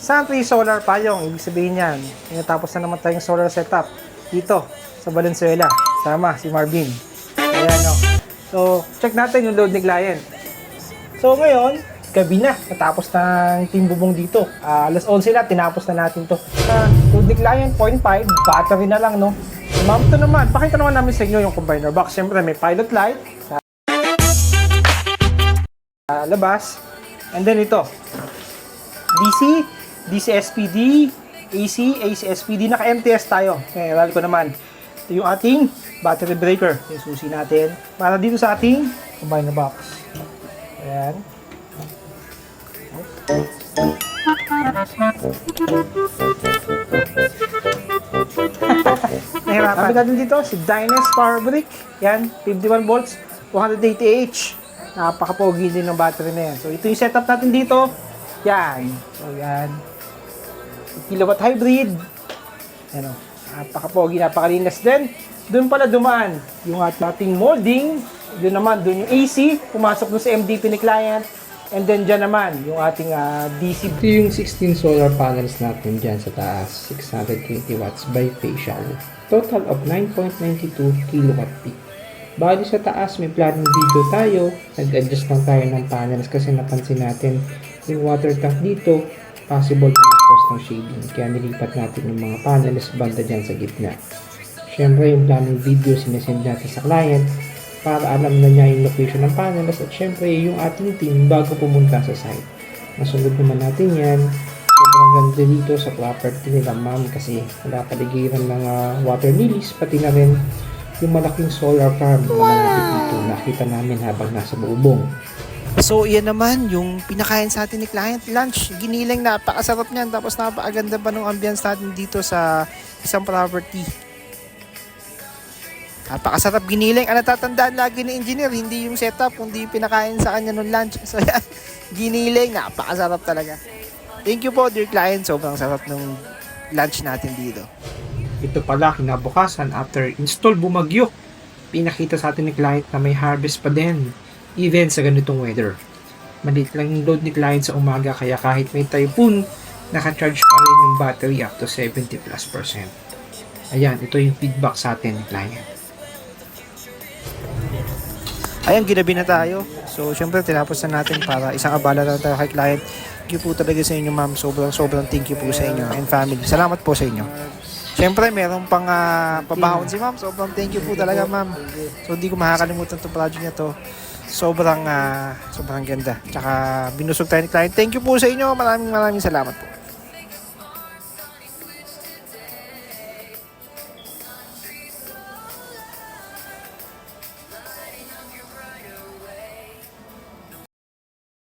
Suntree Solar Payong, ibig sabihin yan, tapos na naman tayong solar setup dito sa Valenzuela. Sama si Marvin. Ayan o. So, check natin yung load ni client. So, ngayon, gabi na. Natapos ng team bubong dito. Alas 11 na, tinapos na natin to. Load ni client, 0.5, battery na lang, no? Ma'am, ito naman, pakita naman namin sa inyo yung combiner box. Siyempre, may pilot light sa labas. And then ito, DC SPD, AC SPD, naka-MTS tayo. Okay, wala ko naman. Ito yung ating battery breaker. Yung susi natin. Para dito sa ating combiner box. Ayan. Nahirapan. Sabi natin dito, si Dynes Power Brick. Yan, 51 volts, 280 Ah. Napaka-pogi din ng battery na yan. So, ito yung setup natin dito. Yan. So, yan. Kilowatt hybrid. Yan o. Napaka-pogi, napakalinis din. Doon pala dumaan yung ating molding. Doon naman, doon yung AC. Pumasok doon sa MDP ni client. And then dyan naman, yung ating DC. Ito yung 16 solar panels natin dyan sa taas. 620 watts bifacial. Total of 9.92 kilowatt peak. Bali sa taas, may planning video tayo. Nag-adjust lang tayo ng panels kasi napansin natin yung water tank dito, possible na mag-cause ng shading. Kaya nilipat natin yung mga panels banda dyan sa gitna. Siyempre, yung planning video sinesend natin sa client para alam na niya yung location ng panels at syempre yung ating team bago pumunta sa site. Nasunod naman natin yan. Sobrang ganda dito sa property nila ma'am kasi wala paligiran ng water lilies, pati na rin yung malaking solar farm na malapit dito. Nakita namin habang nasa bubong. So, yan naman yung pinakain sa atin ni client. Lunch, giniling, napakasarap niyan. Tapos napakaganda pa ng ambience natin dito sa isang property. Napakasarap giniling. Ang natatandaan lagi ni engineer, hindi yung setup, kundi yung pinakain sa kanya nung lunch. So, yan, giniling, napakasarap talaga. Thank you po, dear client. Sobrang sarap ng lunch natin dito. Ito pala kinabukasan after install bumagyo. Pinakita sa atin ni client na may harvest pa din. Even sa ganitong weather. Maliit lang yung load ni client sa umaga kaya kahit may typhoon, naka-charge pa rin yung battery up to 70+%. Ayan, ito yung feedback sa atin ni client. Ayan, ginabi na tayo. So, syempre, tinapos na natin para isang abala na tayo kay client. Thank you po talaga sa inyo, ma'am. Sobrang thank you po sa inyo and family. Salamat po sa inyo. Syempre, meron pang pabahon si ma'am. Sobrang thank you po talaga, ma'am. So, hindi ko makakalimutan itong project niya to. Sobrang ganda. Tsaka, binusog tayo ni client. Thank you po sa inyo. Maraming salamat po.